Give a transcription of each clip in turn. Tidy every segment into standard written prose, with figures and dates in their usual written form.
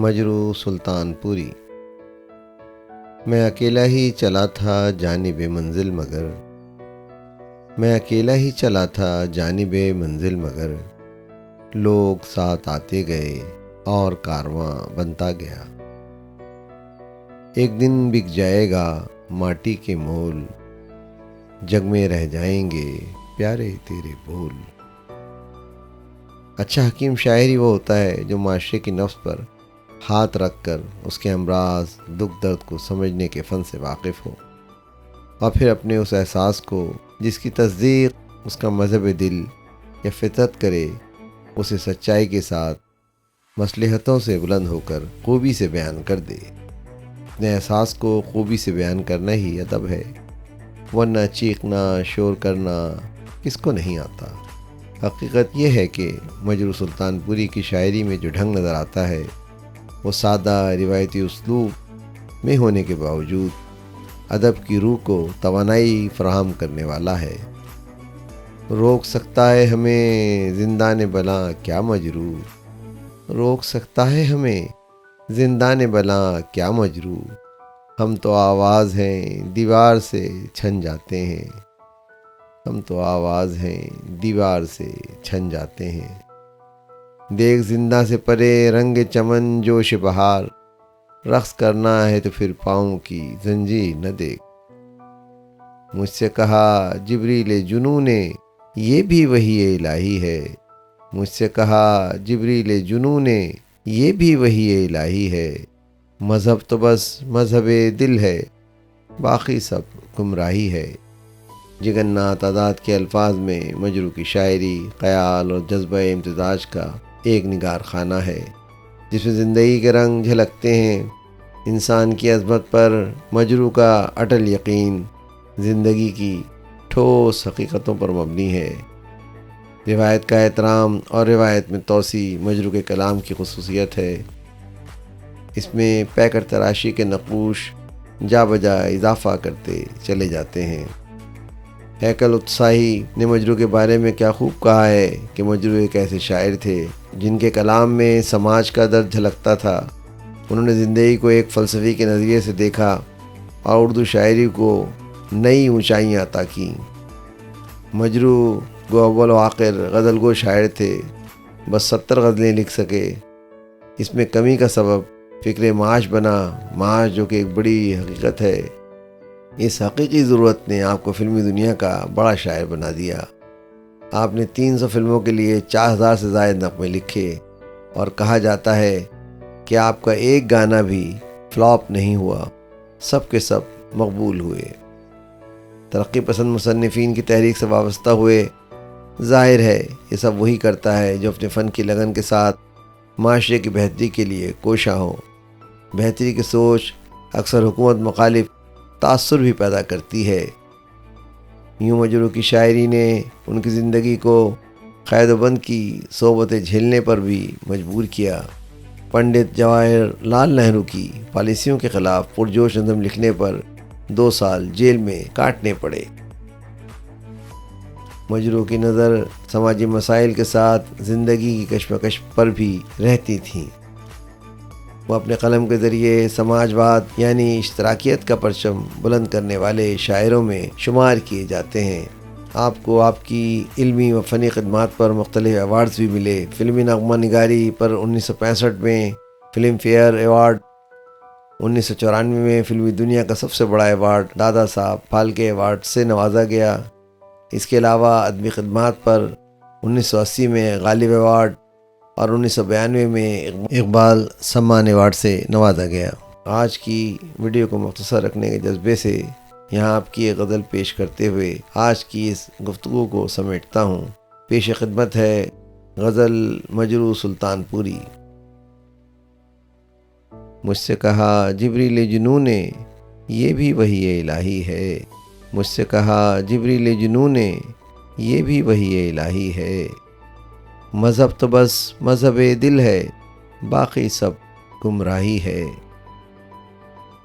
مجروح سلطان پوری۔ میں اکیلا ہی چلا تھا جانب منزل مگر، میں اکیلا ہی چلا تھا جانب منزل مگر، لوگ ساتھ آتے گئے اور کارواں بنتا گیا۔ ایک دن بک جائے گا ماٹی کے مول، جگ میں رہ جائیں گے پیارے تیرے بول۔ اچھا حکیم شاعر ہی وہ ہوتا ہے جو معاشرے کی نفس پر ہاتھ رکھ کر اس کے امراض دکھ درد کو سمجھنے کے فن سے واقف ہو، اور پھر اپنے اس احساس کو جس کی تصدیق اس کا مذہب دل یا فطرت کرے، اسے سچائی کے ساتھ مصلحتوں سے بلند ہو کر خوبی سے بیان کر دے۔ اپنے احساس کو خوبی سے بیان کرنا ہی ادب ہے، ورنہ چیخنا شور کرنا کس کو نہیں آتا۔ حقیقت یہ ہے کہ مجروح سلطان پوری کی شاعری میں جو ڈھنگ نظر آتا ہے وہ سادہ روایتی اسلوب میں ہونے کے باوجود ادب کی روح کو توانائی فراہم کرنے والا ہے۔ روک سکتا ہے ہمیں زندان بلاں کیا مجروح، روک سکتا ہے ہمیں زندان بلاں کیا مجروح، ہم تو آواز ہیں دیوار سے چھن جاتے ہیں، ہم تو آواز ہیں دیوار سے چھن جاتے ہیں۔ دیکھ زندہ سے پرے رنگ چمن جوش بہار، رقص کرنا ہے تو پھر پاؤں کی زنجیر نہ دیکھ۔ مجھ سے کہا جبریل جنوں نے یہ بھی وحی الہی ہے، مجھ سے کہا جبریل جنوں نے یہ بھی وحی الہی ہے، مذہب تو بس مذہب دل ہے، باقی سب گمراہی ہے۔ جگناتھ آزاد کے الفاظ میں مجروح کی شاعری خیال اور جذبہ امتزاج کا ایک نگار خانہ ہے، جس میں زندگی کے رنگ جھلکتے ہیں۔ انسان کی عظمت پر مجروح کا اٹل یقین زندگی کی ٹھوس حقیقتوں پر مبنی ہے۔ روایت کا احترام اور روایت میں توسیع مجروح کے کلام کی خصوصیت ہے۔ اس میں پیکر تراشی کے نقوش جا بجا اضافہ کرتے چلے جاتے ہیں۔ ہیکل اتساہی نے مجروح کے بارے میں کیا خوب کہا ہے کہ مجروح ایک ایسے شاعر تھے جن کے کلام میں سماج کا درد جھلکتا تھا۔ انہوں نے زندگی کو ایک فلسفی کے نظریے سے دیکھا اور اردو شاعری کو نئی اونچائیاں عطا کیں۔ مجروح گو اول و آخر غزل گو شاعر تھے، بس 70 غزلیں لکھ سکے۔ اس میں کمی کا سبب فکر معاش بنا، معاش جو کہ ایک بڑی حقیقت ہے۔ اس حقیقی ضرورت نے آپ کو فلمی دنیا کا بڑا شاعر بنا دیا۔ آپ نے 300 فلموں کے لیے 4000 سے زائد نغمے لکھے، اور کہا جاتا ہے کہ آپ کا ایک گانا بھی فلاپ نہیں ہوا، سب کے سب مقبول ہوئے۔ ترقی پسند مصنفین کی تحریک سے وابستہ ہوئے۔ ظاہر ہے یہ سب وہی کرتا ہے جو اپنے فن کی لگن کے ساتھ معاشرے کی بہتری کے لیے کوشاں ہو۔ بہتری کی سوچ اکثر حکومت مخالف تاثر بھی پیدا کرتی ہے۔ یوں مجروح کی شاعری نے ان کی زندگی کو قید و بند کی صحبتیں جھیلنے پر بھی مجبور کیا۔ پنڈت جواہر لال نہرو کی پالیسیوں کے خلاف پرجوش نظم لکھنے پر 2 سال جیل میں کاٹنے پڑے۔ مجروح کی نظر سماجی مسائل کے ساتھ زندگی کی کشمکش پر بھی رہتی تھیں۔ وہ اپنے قلم کے ذریعے سماجواد یعنی اشتراکیت کا پرچم بلند کرنے والے شاعروں میں شمار کیے جاتے ہیں۔ آپ کو آپ کی علمی و فنی خدمات پر مختلف ایوارڈز بھی ملے۔ فلمی نغمہ نگاری پر 1965 میں فلم فیئر ایوارڈ، 1994 میں فلمی دنیا کا سب سے بڑا ایوارڈ دادا صاحب پھالکے ایوارڈ سے نوازا گیا۔ اس کے علاوہ ادبی خدمات پر 1980 میں غالب ایوارڈ اور 1992 میں اقبال سمان ایوارڈ سے نوازا گیا۔ آج کی ویڈیو کو مختصر رکھنے کے جذبے سے یہاں آپ کی ایک غزل پیش کرتے ہوئے آج کی اس گفتگو کو سمیٹتا ہوں۔ پیش خدمت ہے غزل مجروح سلطان پوری۔ مجھ سے کہا جبریل جنوں نے یہ بھی وحی الہی ہے، مجھ سے کہا جبریل جنوں نے یہ بھی وحی الہی ہے، مذہب تو بس مذہب دل ہے، باقی سب گمراہی ہے۔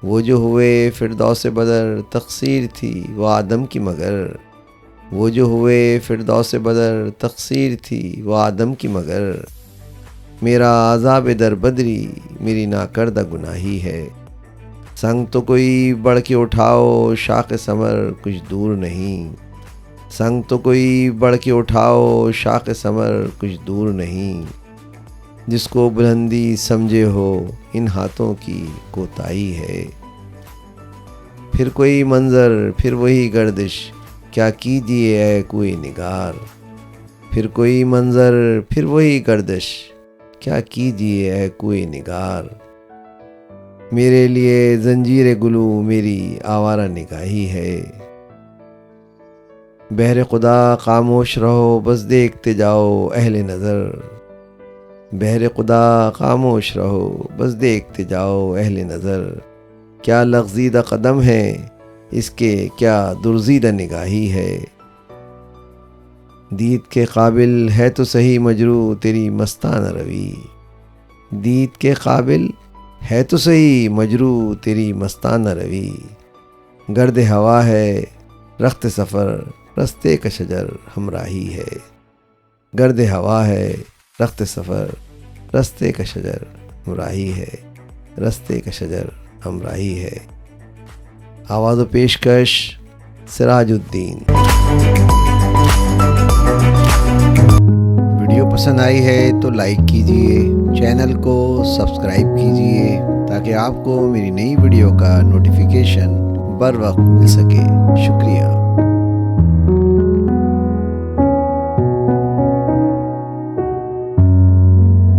وہ جو ہوئے فردوس بدر تقصیر تھی وہ آدم کی مگر، وہ جو ہوئے فردوس بدر تقصیر تھی وہ آدم کی مگر، میرا عذاب در بدری میری ناکردہ گناہی ہے۔ سنگ تو کوئی بڑھ کے اٹھاؤ شاخ ثمر کچھ دور نہیں، سنگ تو کوئی بڑھ کے اٹھاؤ شاخ ثمر کچھ دور نہیں، جس کو بلندی سمجھے ہو ان ہاتھوں کی کوتاہی ہے۔ پھر کوئی منظر پھر وہی گردش کیا کیجیے اے کوئی نگار، پھر کوئی منظر پھر وہی گردش کیا کیجیے اے کوئی نگار، میرے لیے زنجیر گلو میری آوارہ نگاہی ہے۔ بہر خدا خاموش رہو بس دیکھتے جاؤ اہل نظر، بہر خدا خاموش رہو بس دیکھتے جاؤ اہل نظر، کیا لغزیدہ قدم ہے اس کے کیا درزیدہ نگاہی ہے، دید کے قابل ہے تو صحیح مجروح تیری مستانہ روی، دید کے قابل ہے تو صحیح مجروح تیری مستانہ روی، گرد ہوا ہے رخت سفر رستے کا شجر ہمراہی ہے، گرد ہوا ہے رخت سفر رستے کا شجر ہمراہی ہے، رستے کا شجر ہمراہی ہے۔ آواز و پیشکش سراج الدین۔ ویڈیو پسند آئی ہے تو لائک کیجئے، چینل کو سبسکرائب کیجئے تاکہ آپ کو میری نئی ویڈیو کا نوٹیفیکیشن بر وقت مل سکے۔ شکریہ۔